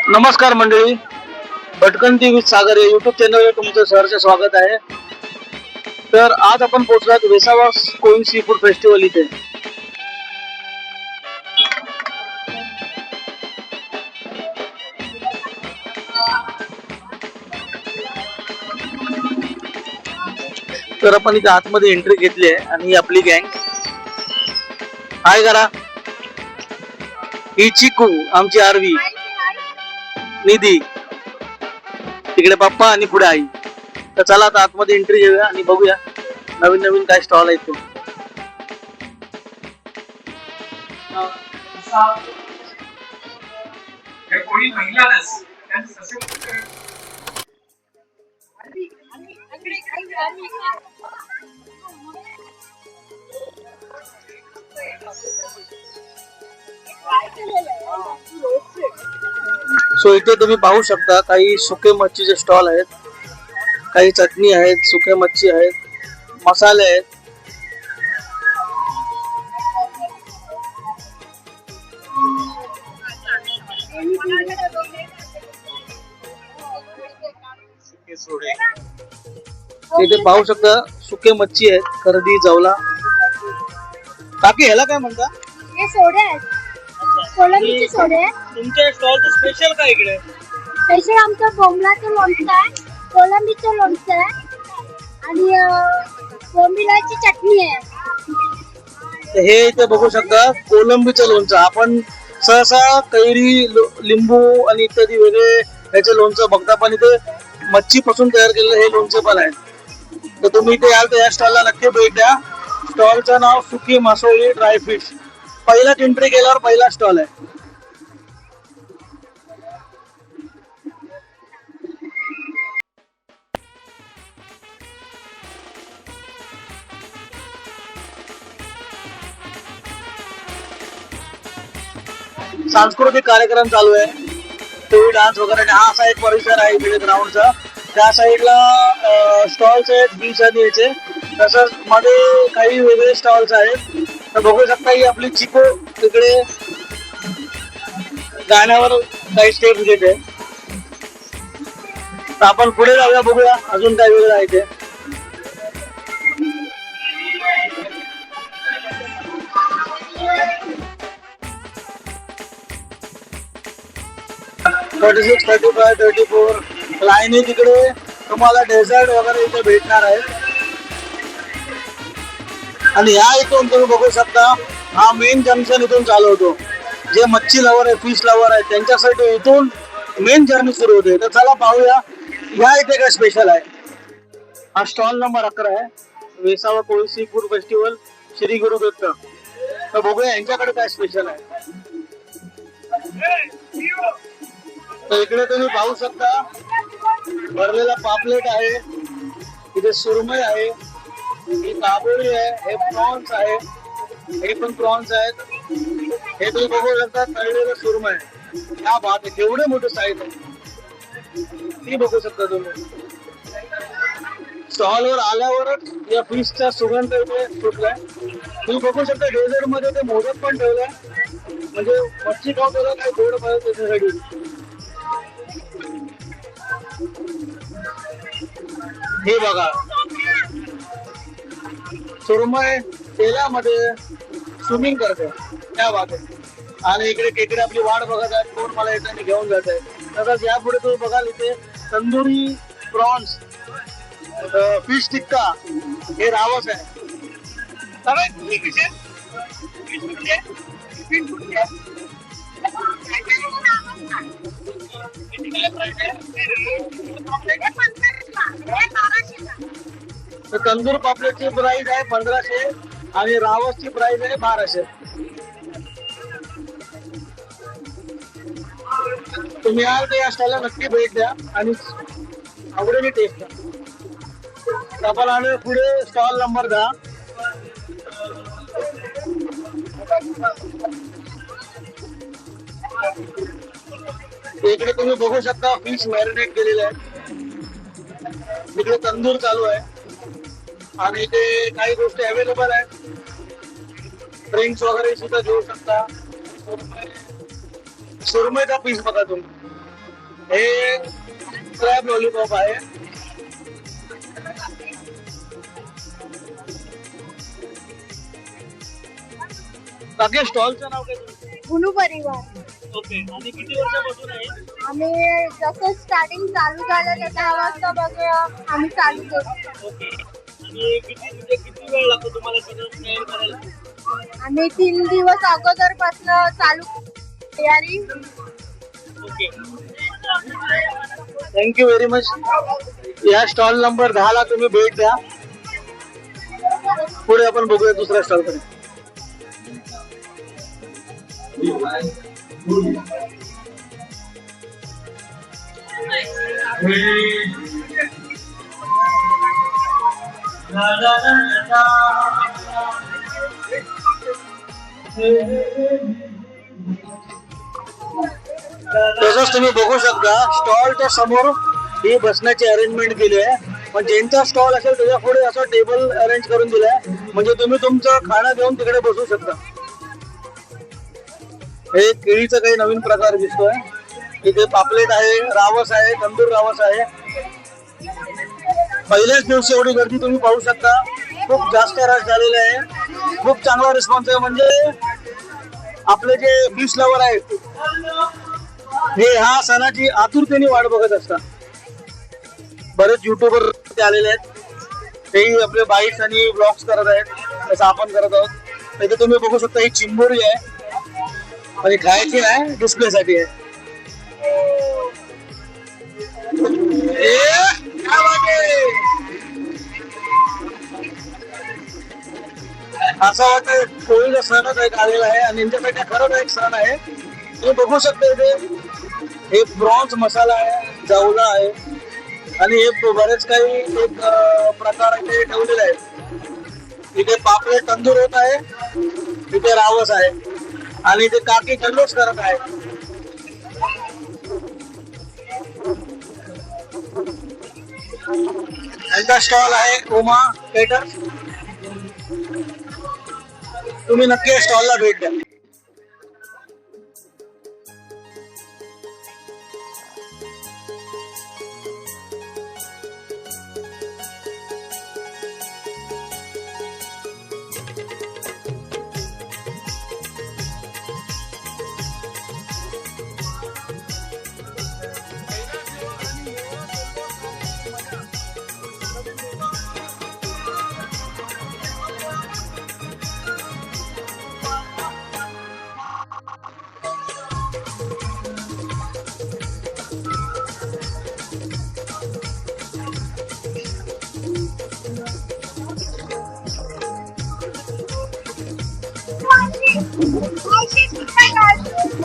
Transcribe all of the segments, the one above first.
नमस्कार मंडळी, भटकंती विथ सागर या युट्यूब चॅनलवर तुमचं सहर्ष स्वागत आहे. तर आज आपण पोहोचलात वेसावा कोळी सी फूड फेस्टिवल इथे. तर आपण इथे आतमध्ये एंट्री घेतली आहे आणि ही आपली गँग. हाय करा. ही चिकू आमची आरवी, निधी तिकडे पप्पा आणि पुढे आई. तर चला आता आतमध्ये एंट्री घेऊया आणि बघूया नवीन नवीन काय स्टॉल आहेत ते. सो इथे तुम्ही पाहू शकता काही सुके मच्छीचे स्टॉल आहेत, काही चटणी आहेत, सुके मच्छी आहेत, मसाले आहेत. इथे पाहू शकता सुके मच्छी आहेत, करडी, जवला. काकी ह्याला काय म्हणता? हे सोडे आहेत, कोलंबीचे सोडे. तुमच्या स्टॉलचं स्पेशल काय इकडे? स्पेशल आमचं बोंबलाचं लोणचं आहे, कोलंबीचं लोणचं आहे आणि बोंबिलाची चटणी आहे. हे इथे बघू शकता कोलंबीचं लोणचं. आपण सहसा कैरी, लिंबू आणि इत्यादी वेगळे ह्याचे लोणचं बघता, पण इथे मच्छी पासून तयार केलेलं हे लोणचं पण आहे. तर तुम्ही इथे याल तर या स्टॉलला नक्की भेट द्या. स्टॉलचं नाव सुकी मासोळी ड्राय फिश. पहिलाच एंट्री केल्यावर पहिला स्टॉल आहे. सांस्कृतिक कार्यक्रम चालू आहे, टीव्ही डान्स वगैरे. हा असा एक परिसर आहे इकडे ग्राउंडचा. त्या साईडला स्टॉल्स आहेत बीच आणि याचे, तसंच मध्ये काही वेगळे स्टॉल्स आहेत. तर बघू शकता ही आपली चिको तिकडे गाण्यावर काही स्टेप घेते. तर आपण पुढे जाऊया, बघूया अजून काय वेगळं आहे ते. 36, 35, 34 लाईनी तिकडे तुम्हाला डेझर्ट वगैरे इथे भेटणार आहे. आणि ह्या इथून तुम्ही बघू शकता हा मेन जंक्शन इथून चालू होतो. जे मच्छी लवर आहे, फिश लवर आहे, त्यांच्यासाठी इथून मेन जर्नी सुरू होते. तर चला पाहूया ह्या इथे काय स्पेशल आहे. हा स्टॉल नंबर 11 आहे, Vesava Koli seafood festival, Shri Gurudatt. तर बघूया यांच्याकडे काय स्पेशल आहे. तर इकडे तुम्ही पाहू शकता भरलेला पापलेट आहे, इथे सुरमई आहे, ही काबोळी आहे, हे प्रॉन्स आहे, हे पण प्रॉन्स आहेत. हे तुम्ही बघू शकता तळलेलं सुरमई. क्या बात आहे, केवढे मोठे साईज आहे ती बघू शकता तुम्ही. स्टॉल वर आल्यावरच या फिशचा सुगंध इथे सुटलाय. तुम्ही बघू शकता डेझर्ट मध्ये ते मोदक पण ठेवलंय, म्हणजे मच्छी खाऊ काही गोड पाहिजे त्याच्यासाठी. हे बघा सुरमई तेलामध्ये स्विमिंग करते, त्या बात आहे. आणि इकडे केकडे आपली वाट बघत आहेत, कोण मला येताना घेऊन जात आहे. तसंच यापुढे तुम्ही बघाल इथे तंदुरी प्रॉन्स, फिश टिक्का, हे रावस आहे. तंदूर पापलेटची प्राइस आहे 1500 आणि रावसची प्राइस आहे 1200. तुम्ही याल तर या स्टॉलला नक्की भेट द्या आणि आवडीने टेस्ट द्या. आपण आलो पुढे स्टॉल नंबर 10. इकडे तुम्ही बघू शकता फिश मॅरिनेट केलेलं आहे, इकडे तंदूर चालू आहे आणि इथे काही गोष्टी अवेलेबल आहेत. ड्रिंक्स वगैरे सुद्धा घेऊ शकता. सुरमईचा पीस बघा तुम्ही, हे क्रॅब लॉलीपॉप आहे. बाकी स्टॉलचं नाव काय तुमचं? गुलू परिवार. ओके. आणि किती वर्षापासून आहे? आम्ही जसं स्टार्टिंग चालू झालं तर 10 वाजता बघूया आम्ही चालू केलं. ओके. आणि किती वेळ लागतो तुम्हाला सगळं तयार करायला? आम्ही 3 दिवस अगोदरपासून चालू तयारी. ओके. Thank you very much. या स्टॉल नंबर 10 ला तुम्ही भेट द्या. पुढे आपण बघूया दुसऱ्या स्टॉल कडे. तसंच तुम्ही बघू शकता स्टॉलच्या समोर ही बसण्याची अरेंजमेंट केली आहे. पण ज्यांचा स्टॉल असेल त्याच्या पुढे असं टेबल अरेंज करून दिलाय म्हणजे तुम्ही तुमचं खाणं घेऊन तिकडे बसू शकता. हे केळीचा काही नवीन प्रकार दिसतोय. इथे पापलेट आहे, रावस आहे, तंदूर रावस आहे. पहिल्याच दिवशी एवढी गर्दी तुम्ही पाहू शकता. खूप जास्त रश झालेला आहे. खूप चांगला रिस्पॉन्स आहे. म्हणजे आपले जे फिश लवर आहेत हे ह्या सणाची आतुरतेने वाट बघत असतात. बरेच युट्यूबर आलेले आहेत. तेही आपले बाईट्स आणि ब्लॉग्स करत आहेत जसं आपण करत आहोत. इथे तुम्ही बघू शकता ही चिंबोरी आहे आणि खायची नाही डिस्प्लेसाठी आहे. असं वाटतं कोळीचा सणच एक आलेला आहे आणि यांच्यासाठी खरंच एक सण आहे. तुम्ही बघू शकता इथे हे ब्रॉन्झ मसाला आहे, जवला आहे आणि हे बरेच काही एक प्रकार इथे ठेवलेले आहेत. इथे पापलेट तंदूर होत आहे, इथे रावस आहे आणि इथे काकी जल्लोष करत आहे. यांचा स्टॉल आहे उमा केटर्स. तुम्ही नक्की या स्टॉलला भेट द्या.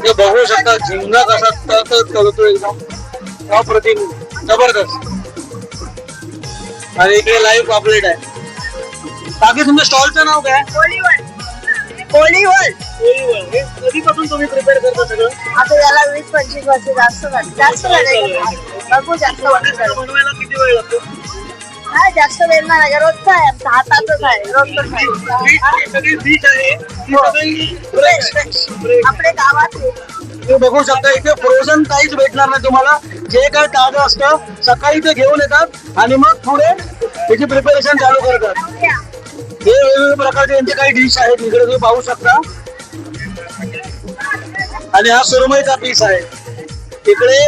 हे बघू शकता झिंगा कसा तळतो एकदम अप्रतिम जबरदस्त. आणि इकडे लाईव्ह पॉपलेट आहे. बाकी तुमच्या स्टॉलचं नाव काय? कोळीवर. हे कधीपासून तुम्ही प्रिपेअर करता सगळं? आता याला 20-25 वर्ष जास्त झाले. बघू जास्त बनवायला किती वेळ लागतो? हा जास्त वेळ नाही लागत. रोजचा आहे आमचा हातातच आहे रोजच आहे. सगळी डिश आहे ती सगळी fresh. आपले गावात तुम्ही बघू शकता इथे फ्रोझन काहीच भेटणार नाही तुम्हाला. जे काय ताजं असतं सकाळी ते घेऊन येतात आणि मग पुढे त्याची प्रिपरेशन चालू करतात. हे वेगवेगळ्या प्रकारचे यांचे काही डिश आहेत इकडे तुम्ही पाहू शकता. आणि हा सुरमईचा पीस आहे. इकडे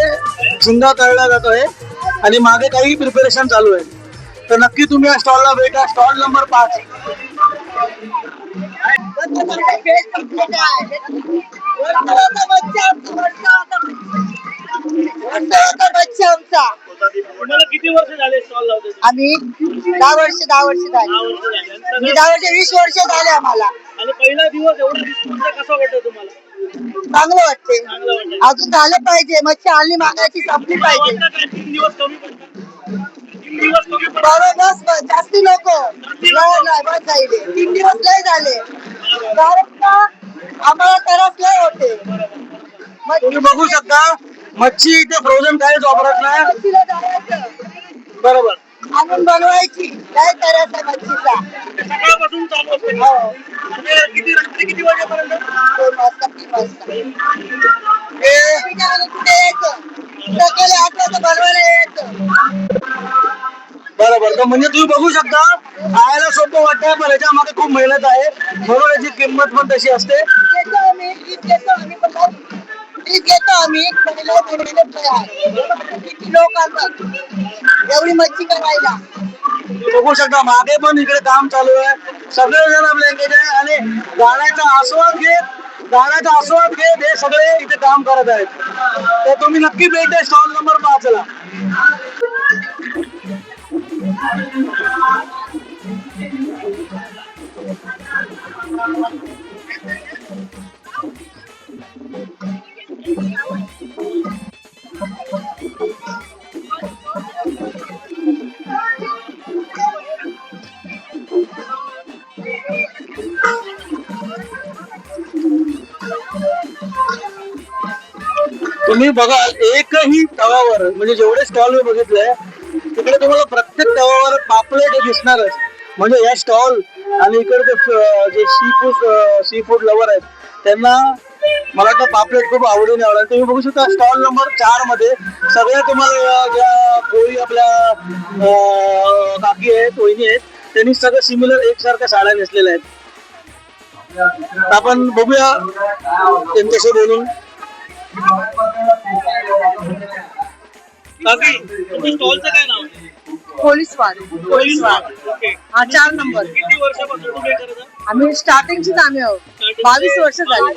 झिंगा तळला जातोय आणि मागे काही प्रिपरेशन चालू आहे. तर नक्की तुम्ही या स्टॉलला भेटा. Stall number 5. तुम्हाला किती वर्ष झाले स्टॉल लावते? आम्ही 10 वर्ष झाली. 10 वर्ष 20 वर्ष झाले आम्हाला. आणि पहिला दिवस एवढा रिस्पॉन्स कसा वाटतो तुम्हाला? चांगलं वाटते. अजून झालं पाहिजे. मच्छी आली मागायची संपली पाहिजे. 3 दिवस कमी पडतात. 3 दिवस कमी पडतात. बरोबर जास्ती नको नाही बस जाईल. 3 दिवस लय झाले कारण का आम्हाला तरच लय होते. तुम्ही बघू शकता मच्छी इथे फ्रोझन काहीच वापरत नाही. मच्छीला जायचं बरोबर. आणून बनवायची काय करायचं मच्छीचा. सकाळपासून चालू असते. हो. म्हणजे किती रात्री किती वाजेपर्यंत? 2 वाजता 3 वाजता. हे कुठे यायचं बरोबर. तर म्हणजे तुम्ही बघू शकता खायला सोपं वाटतंय पण याच्या मागे खूप मेहनत आहे म्हणून याची किंमत पण तशी असते. एवढी मच्छी करायला तुम्ही बघू शकता मागे पण इकडे काम चालू आहे. सगळेजण आपले engaged आहे आणि गाण्याचा आस्वाद घेत हे सगळे इथे काम करत आहेत. तर तुम्ही नक्की भेट द्या स्टॉल नंबर 5 ला. तुम्ही बघाल एकही तवावर म्हणजे जेवढे स्टॉल मी बघितले तिकडे तुम्हाला प्रत्येक तवावर पापलेट दिसणारच. म्हणजे या स्टॉल आणि इकडे जे सी फूड लवर आहेत त्यांना मला वाटतं पापलेट खूप आवडीने आवडेल. तुम्ही बघू शकता स्टॉल नंबर 4 मध्ये सगळ्या तुम्हाला ज्या कोळी आपल्या काकी आहेत वहिनी आहेत त्यांनी सगळं सिमिलर एकसारख्या साड्या नेसलेल्या आहेत. आपण बघूया त्यांच्याशी बोलून. काकी तुमच्या स्टॉलचं काय नाव आहे? पोलीसवाड ओके. हा 4 नंबर. किती वर्षापासून तुम्ही करत आहात? आम्ही स्टार्टिंगचीच आम्ही आहोत. 22 वर्ष झाली.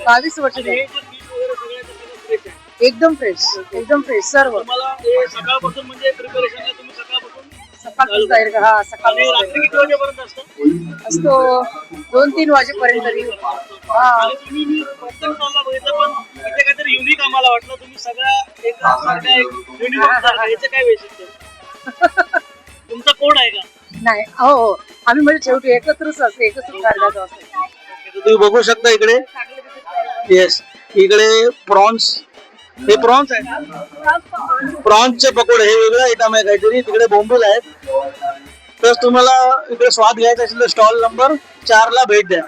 22 वर्ष आणि हे झाली. जे पीस वगैरे सगळं ते सगळं fresh आहे. एकदम फ्रेश सर्व. तुम्हाला हे सकाळपासून म्हणजे प्रिपरेशनला तुम्ही सकाळपासून सकाळची तयारी हा आणि सकाळी रात्री किती वाजेपर्यंत असतं? असतो 2-3 वाजेपर्यंत तरी. हा आणि तुम्ही मी प्रत्येक स्टॉलला बघितलं पण इथे काहीतरी युनिक आम्हाला वाटलं. तुम्ही सगळ्या एक सारख्या युनिक याचं काय वैशिष्ट्य? तुमचा कोड आहे का? नाही हो आम्ही म्हणजे शेवटी एकत्रच असतो एकत्रच काढण्याचं असतो. तर तुम्ही बघू शकता इकडे येस इकडे प्रॉन्स हे प्रॉन्स आहेत. प्रॉन्सचे पकोडे हे वेगळं आयटम आहे काहीतरी. तिकडे बोंबील आहेत. तर तुम्हाला इकडे स्वाद घ्यायचा असेल तर स्टॉल नंबर 4 ला भेट द्या.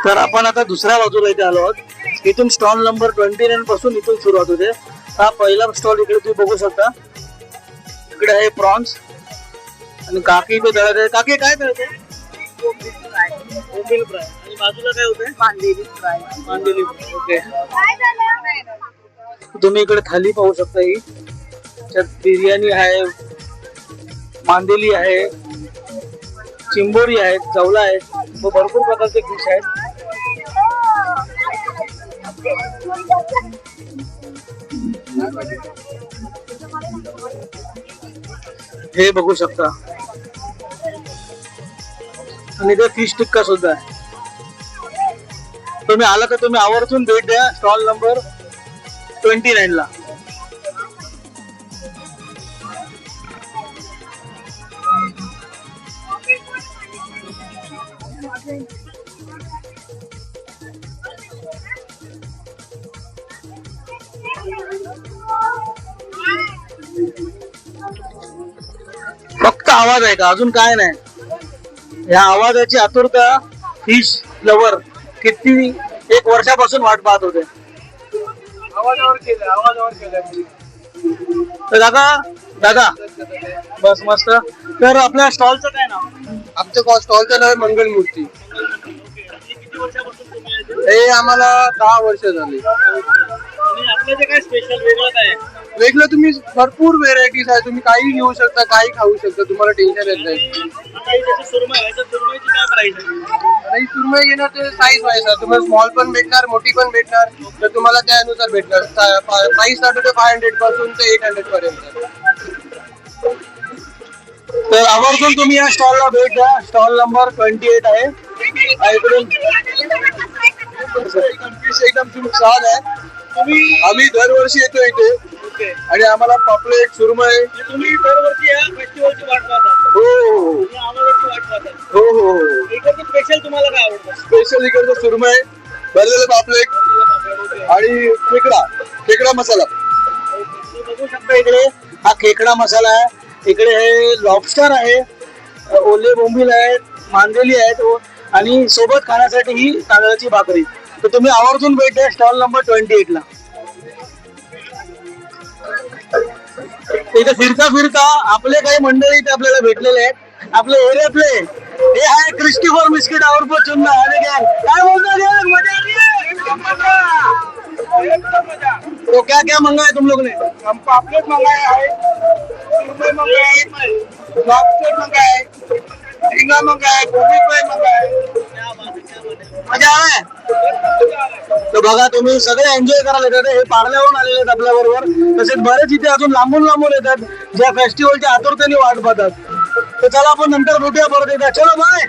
तर आपण आता दुसऱ्या बाजूला इथे आलो आहोत. इथून स्टॉल नंबर 29 पासून इथून सुरुवात होते. हा पहिला स्टॉल इकडे तुम्ही बघू शकता. इकडे आहे प्रॉन्स आणि काकी तो तळत आहे. काकी काय तळते? बोंबील फ्राय. आणि बाजूला काय होते? मांदेली फ्राय. मांदेली. ओके. तुम्ही इकडे थाली पाहू शकता. ही त्यात बिर्याणी आहे, मांदेली आहे, चिंबोरी आहे, चवला आहे. भरपूर प्रकारचे फिश आहेत. हे बघू शकता. आणि इथे फिश टिक्का सुद्धा आहे. तुम्ही आला तर तुम्ही आवर्जून भेट द्या स्टॉल नंबर 29 ला. फक्त आवाज आहे का, अजून काय नाही. या आवाजाची आतुरता फिश लवर किती 1 वर्षापासून वाट पाहत होते. आवाजावर केलं. तर दादा बस मस्त. तर आपल्या स्टॉलचं काय नाव? आमच्या स्टॉलचं नाव आहे मंगलमूर्ती. किती वर्षापासून तुम्ही आहे ते? हे आम्हाला 10 वर्ष झाली. आणि आपलं जे काय स्पेशल वेगळं काय आहे? वेगळं तुम्ही भरपूर व्हेरायटीज आहे, तुम्ही काही घेऊ शकता, काही खाऊ शकता, तुम्हाला टेन्शन येत नाही. आता ही जशी सुरमई आहे तर सुरमईची काय प्राइस आहे? आणि सुरमई घेणार ते साईज वाईज आहे, तुम्हाला स्मॉल पण भेटणार, मोठी पण भेटणार, तर तुम्हाला त्यानुसार भेटणार. प्राइस स्टार्ट होते 500 पासून ते 800 पर्यंत. तर आवर्जून तुम्ही या स्टॉलला भेट द्या. स्टॉल नंबर 28 आहे. इकडून एकदम छान आहे. आम्ही दरवर्षी येतो इथे आणि आम्हाला पापलेट, सुरमई. तुम्ही दरवर्षी या फेस्टिवलची वाट पाहता? हो हो तुम्ही आम्हावरची वाट पाहता? हो हो हो. इकडचं स्पेशल तुम्हाला काय आवडतं? स्पेशल इकडचं सुरमई, भरलेलं पापलेट आणि खेकडा मसाला. तुम्ही बघू शकता इकडे हा खेकडा मसाला आहे. इकडे हे लॉबस्टर आहे, ओले बोंबील आहेत, मांदेली आहेत आणि सोबत खाण्यासाठी ही तांदळाची भाकरी. तर तुम्ही आवर्जून भेट द्या स्टॉल नंबर 28 ला. इथे फिरता आपले काही मंडळी इथे आपल्याला भेटलेले आहेत. आपले एरियातले हे आहे क्रिस्टिफर मिस्किट और चुन्ना. काय बोलतो मजा आ रही है? तो क्या क्या मंगा है तुम लोग ने? हम पापलेट मंगाए आहे, सुरमई मंगाए, लॉबस्टर मंगाए, झींगा मंगाए, गोभी फ्राय मंगाए. मजा आ रहा है? तर बघा तुम्ही सगळे एन्जॉय करायला येतात. हे पार्ल्यावरून आलेले आहेत आपल्या बरोबर. तसेच बरेच इथे अजून लांबून येतात ज्या फेस्टिवलच्या आतुरतेने वाट पाहतात. तर चला आपण नंतर भेटूया परत एकदा. चलो बाय.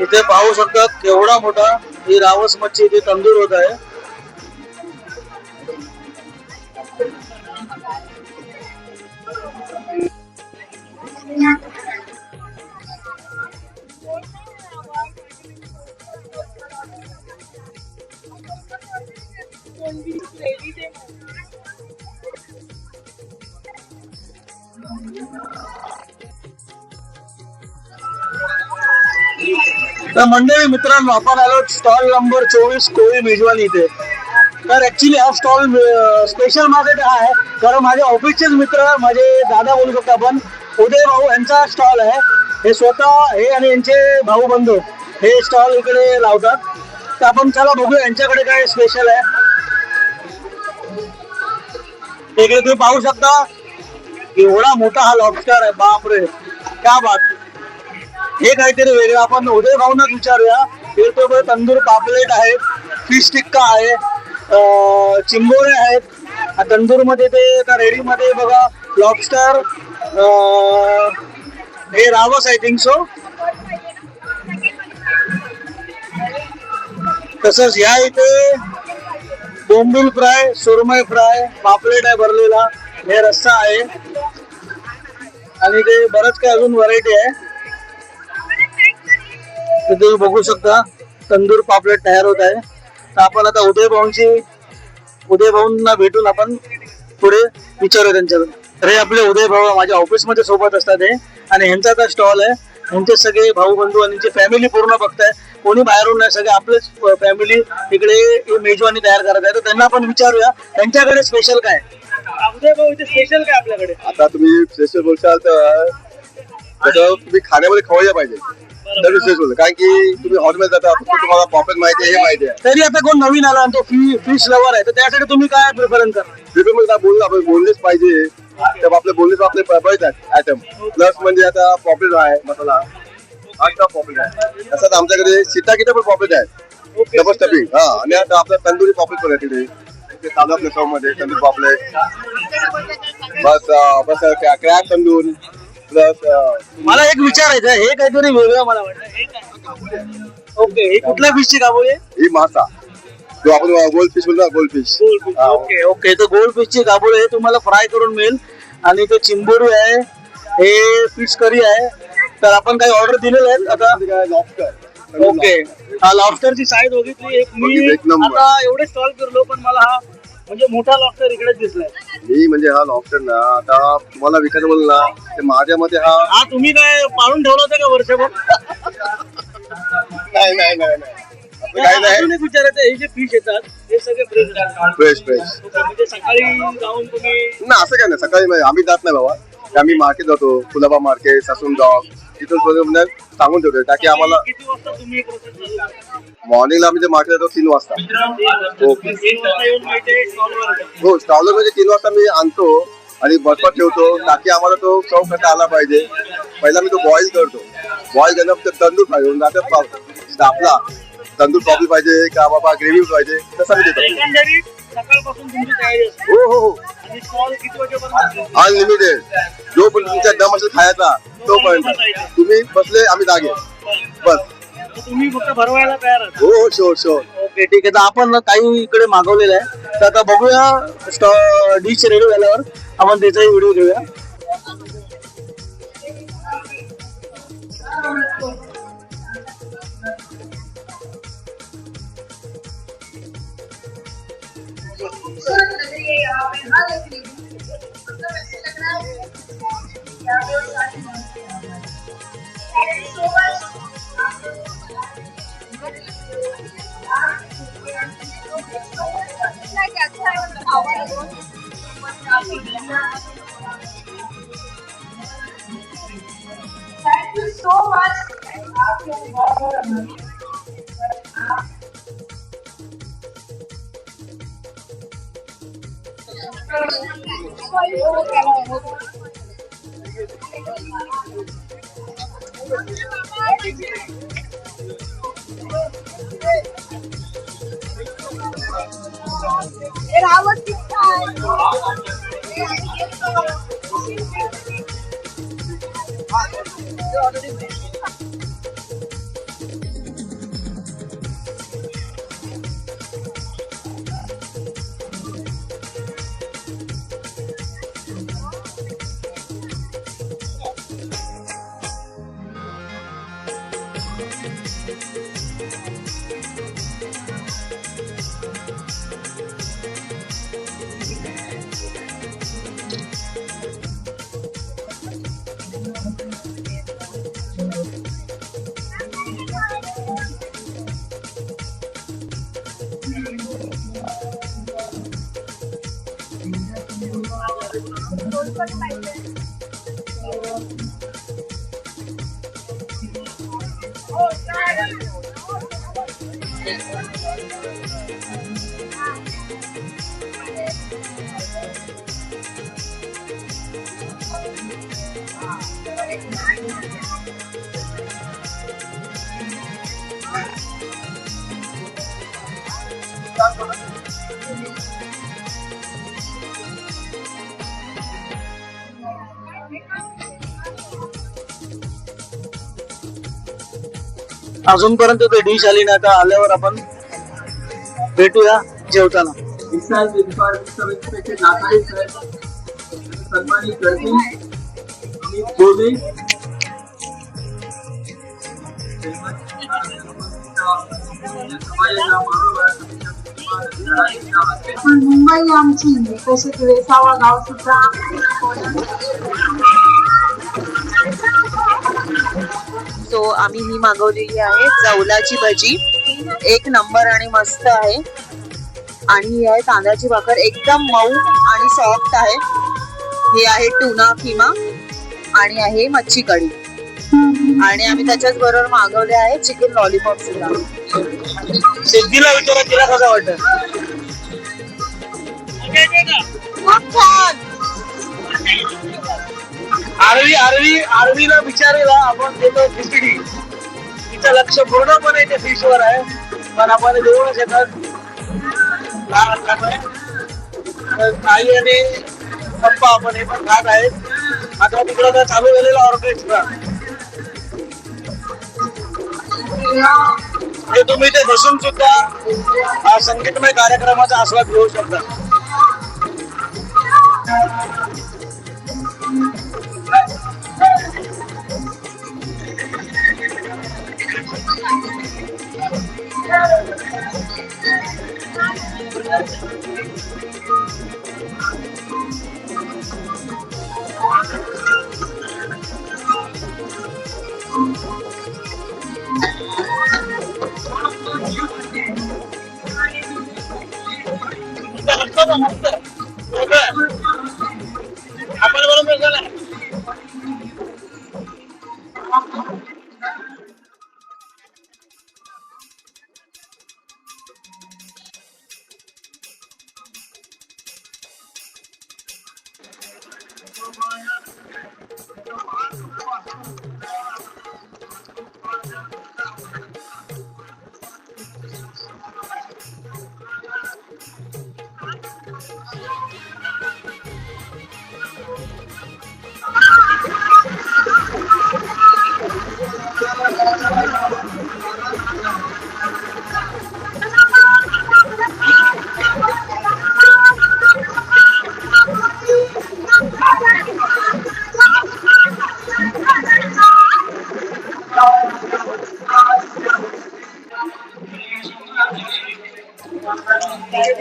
इथे पाहू शकता केवढा मोठा ही रावस मच्छी इथे तंदूर होत आहे. तर मंडळी मित्रांनो, आपण आलो स्टॉल नंबर 24 कोळी मेजवानी इथे. तर ऍक्च्युली हा स्टॉल स्पेशल माझ्यासाठी हा आहे कारण माझे ऑफिसचेच मित्र, माझे दादा बोलू शकतो आपण, उदय भाऊ यांचा स्टॉल आहे. हे स्वतः हे आणि यांचे भाऊ बंधू हे स्टॉल इकडे लावतात. तर आपण चला बघूया यांच्याकडे काय स्पेशल आहे. इकडे तुम्ही पाहू शकता एवढा मोठा हा लॉबस्टर आहे. बापरे क्या बात. हे काहीतरी वेगळं. आपण उदय भाऊनच विचारूया. इथे तंदूर पापलेट आहेत, फिश टिक्का आहे, चिंबोरे आहेत तंदूर मध्ये. ते रेडी मध्ये बघा लॉबस्टर, हे रावस आय थिंक सो. तसंच या इथे बोंबील फ्राय, सुरमई फ्राय, पापलेट आहे भरलेला, हे रस्सा आहे आणि ते बरंच काही अजून व्हरायटी आहे. तुम्ही बघू शकता तंदूर पापलेट तयार होत आहे. तर आपण आता उदय भाऊंना भेटून आपण पुढे विचारू त्यांच्याकडे. तर हे आपले उदय भाऊ माझ्या ऑफिस मध्ये सोबत असतात हे, आणि ह्यांचा आता स्टॉल आहे यांचे सगळे भाऊ बंधू आणि फॅमिली पूर्ण बघताय, कोणी बाहेरून नाही, सगळे आपलेच फॅमिली इकडे मेजवानी तयार करत आहे. तर त्यांना आपण विचारूया त्यांच्याकडे स्पेशल काय. उदय भाऊ, इथे स्पेशल काय आपल्याकडे? आता तुम्ही स्पेशल बोलशाल तर त्याच्यावर तुम्ही खाण्यामध्ये खवयला पाहिजे तर स्पेशल, कारण की तुम्ही हॉटेलमध्ये जाता फक्त तुम्हाला पॉकेट माहिती आहे, हे माहिती आहे. तरी आता कोण नवीन आला आणि तो फिश लवर आहे, तर त्यासाठी तुम्ही काय प्रिफरन्स करणार? प्रिफर बोललो आपण बोललेच पाहिजे, तर आपले बोललेच आपले बरेच आहेत आयटम. प्लस म्हणजे आता पॉकेट आहे मसाला, हा पॉकेट आहे. तसंच आमच्याकडे सीताकिटा पण पॉकेट आहे, डबल स्टफिंग. हा, आणि आता आपला तंदुरी पॉकेट पण आहे तिथे, ते चालू आपल्या शॉप मध्ये तंदूर पॉपलेट, बस बस क्रॅक तंदूर. प्लस मला एक विचारायचं आहे, हे काहीतरी वेगळं मला वाटतं. ओके, हे कुठल्या फिशची काबोळी आहे? ही मासा जो आपण गोल्ड फिश बोलतो ना, गोल्ड फिश. ओके ओके, तर गोल्ड फिशची काबोळी हे तुम्हाला फ्राय करून मिळेल. आणि ते चिंबोरी आहे, हे फिश करी आहे. तर आपण काही ऑर्डर दिलेले आहेत आता. लॉबस्टर. ओके, हा लॉबस्टरची साईज बघितली एक मी. एक नंबर. आता एवढे स्टॉल फिरलो पण मला हा म्हणजे मोठा लॉबस्टर इकडेच दिसलाय. मी म्हणजे हा लॉबस्टर ना, आता तुम्हाला विकायचं बोल ना, ते माझ्या मते हा तुम्ही काय पाळून ठेवला होता का वर्षभर? नाही नाही नाही नाही असं काही नाही. अजून एक विचारायचं, हे जे फिश येतात हे सगळे फ्रेश असतात? फ्रेश फ्रेश म्हणजे सकाळी जाऊन तुम्ही? ना, असं काय नाही. सकाळी आम्ही जात नाही बाबा, आम्ही मार्केट जातो, कुलाबा मार्केट, सासून डॉग, तिथून म्हणजे सांगून ठेवतो ताकि आम्हाला. किती वाजता तुम्ही प्रोसेस चालू करता? मॉर्निंगला आम्ही मार्केट जातो 3 वाजता. ओके. 3 वाजता येऊन मिळते स्टॉलवर? हो, स्टॉलवर म्हणजे 3 वाजता मी आणतो आणि बर्फात ठेवतो ताकि आम्हाला तो सर्व करता आला पाहिजे. पहिला मी तो बॉईल करतो, बॉईल केल्यानंतर तंदूर पाहिजे, आपला तंदूर प्रॉब्लेम पाहिजे का बाबा ग्रेव्ही पाहिजे, तसा मी देतो. एकंदरीत सकाळपासून तुमची तयारी असते? हो हो हो, आणि स्टॉल किती वाजेपर्यंत? अनलिमिटेड. जो पण तुमच्या दम असेल खायचा तोपर्यंत तुम्ही बसले आम्ही जागे, बस. तर तुम्ही फक्त भरवायला तयार आहात? हो हो, शोर शोर. ओके ठीक आहे. तर आपण काही इकडे मागवलेलं आहे, तर आता बघूया डिश रेडी झाल्यावर आपण त्याचाही व्हिडिओ घेऊया. Thank you so much. अजूनपर्यंत ते डिश आली ना, आता आल्यावर आपण भेटूया जेवताना. पण मुंबई आमची तसेच वेसावा गाव सुद्धा सो आम्ही ही मागवलेली आहे जवलाची भजी, एक नंबर आणि मस्त आहे. आणि ही आहे तांदळाची भाकर, एकदम मऊ आणि सॉफ्ट आहे. ही आहे टुना किमा आणि आहे मच्छी कढी. आणि आम्ही त्याच्याच बरोबर मागवले आहे चिकन लॉलीपॉप सुद्धा. सिद्धीला विचारा तिला कसं वाटत. खूप छान. आरवीला विचारेला आपण देतो खिचडी. तिचं लक्ष पूर्णपणे त्या फिशवर आहे, पण आपण देऊ नाही शकत. आई आणि पप्पा आपण हे पण खात आहेत. आता तिकडं तर चालू झालेला ऑर्केस्ट्रा, हे तुम्ही ते बसून सुद्धा हा संगीतमय कार्यक्रमाचा आस्वाद घेऊ शकता. आपण बरोबर झालं.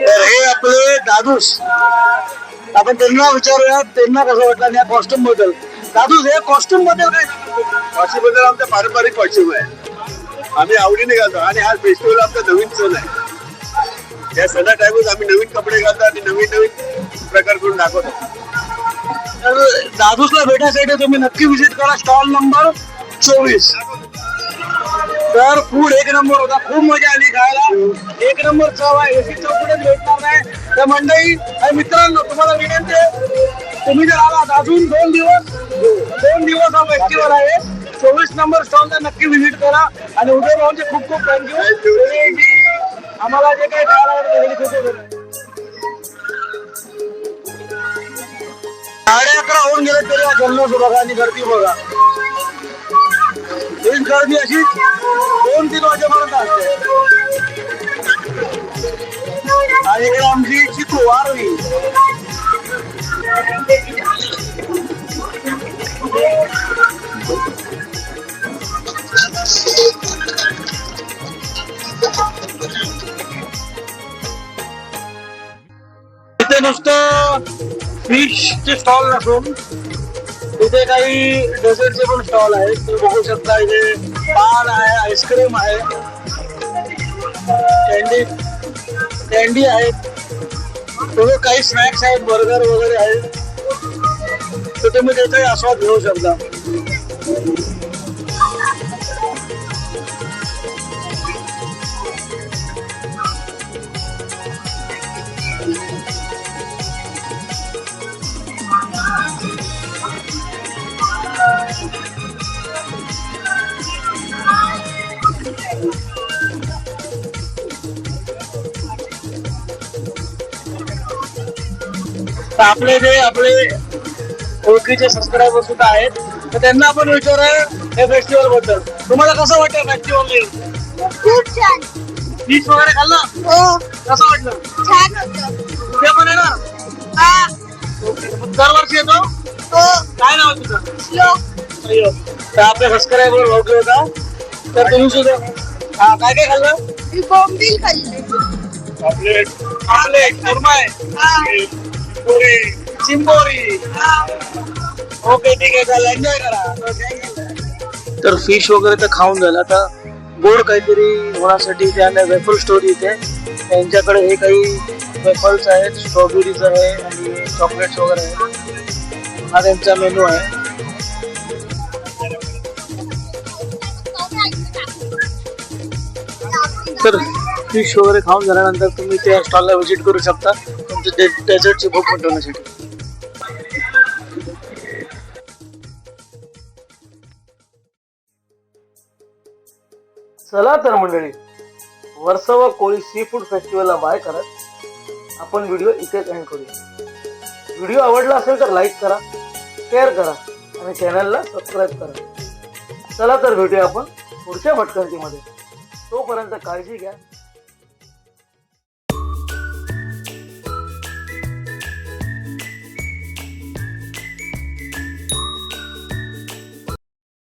तर हे आपले दादूस, आपण त्यांना विचारूया त्यांना कसं वाटलं आणि या कॉस्ट्युम बद्दल. दादूस, हे कॉस्ट्युम बद्दल काय सांगतो? कॉस्ट्युम बद्दल आमचा पारंपरिक कॉस्ट्युम आहे, आम्ही आवडीने घालतो. आणि हा फेस्टिवल आमचा नवीन सण आहे. या सणा टाइमच आम्ही नवीन कपडे घालतो आणि नवीन नवीन प्रकार करून दाखवतो. तर दादूसला भेटण्यासाठी तुम्ही नक्की व्हिजिट करा स्टॉल नंबर 24. तर फूड एक नंबर होता, खूप मजा आली खायला, एक नंबर चव आहे. एसी चौकडेच भेटणार नाही. तर मंडळी आणि मित्रांनो, तुम्हाला विनंती आहे, तुम्ही जर आलात अजून 2 दिवस हा फेस्टिवल आहे. 24 नंबर स्टॉलला नक्की व्हिजिट करा. आणि उदय भाऊंचे खूप खूप थँक्यू. आम्हाला जे काही खायला आवडतं खूप 11:30 होऊन गेले तरी हा जल्लोष बघा आणि गर्दी बघा. हीच गर्दी अशी 2-3 वाजेपर्यंत असते. आणि इकडे आमची चिकू आरवी. इथे नुसतं फिशचे स्टॉल नसून इथे काही डेझर्टचे पण स्टॉल आहेत. तुम्ही बघू शकता. इथे पान आहे, आईस्क्रीम आहे, कॅन्डी आहेत, थोडे काही स्नॅक्स आहेत, बर्गर वगैरे आहेत. तर तुम्ही त्याचाही आस्वाद घेऊ शकता. तर आपले ओळखीचे सबस्क्रायबर सुद्धा आहेत, तर त्यांना आपण विचारूया या फेस्टिवल बद्दल. तुम्हाला कसं वाटतं फेस्टिवल? खूप छान. फिश वगैरे खाल्लं? हो, कसं वाटलं? छान होतं. उद्या पण येणार? हा. दरवर्षी येतो? हो. काय नाव आहे तुझं? श्लोक. अय्यो. तर आपले सबस्क्रायबर ओळखले होता. तर तुम्ही सुद्धा काय काय खाल्लं? मी बोंबील खाल्ले. आपले सुरमई, पुरी, चिंबोरी. ओके, ठीक आहे, चला एन्जॉय करा. तर फिश वगैरे तर खाऊन झालं, आता गोड काहीतरी होण्यासाठी त्याने वेफल स्टोरी इथे त्यांच्याकडे हे काही वेफल्स आहेत, स्ट्रॉबेरीज आहे आणि चॉकलेट्स वगैरे आहे. हा त्यांचा मेनू आहे. तर फिश वगैरे खाऊन झाल्यानंतर तुम्ही त्या स्टॉलला व्हिजिट करू शकता तुमच्या डेझर्टची भूक मिटवण्यासाठी. चला तर मंडळी, वर्सोवा कोळी सी फूड फेस्टिवलला बाय करत आपण व्हिडिओ इथेच एंड करूया. व्हिडिओ आवडला असेल तर लाईक करा, शेअर करा आणि चॅनलला सबस्क्राईब करा. चला तर भेटूया आपण पुढच्या भटकंतीमध्ये. तोपर्यंत काळजी घ्या.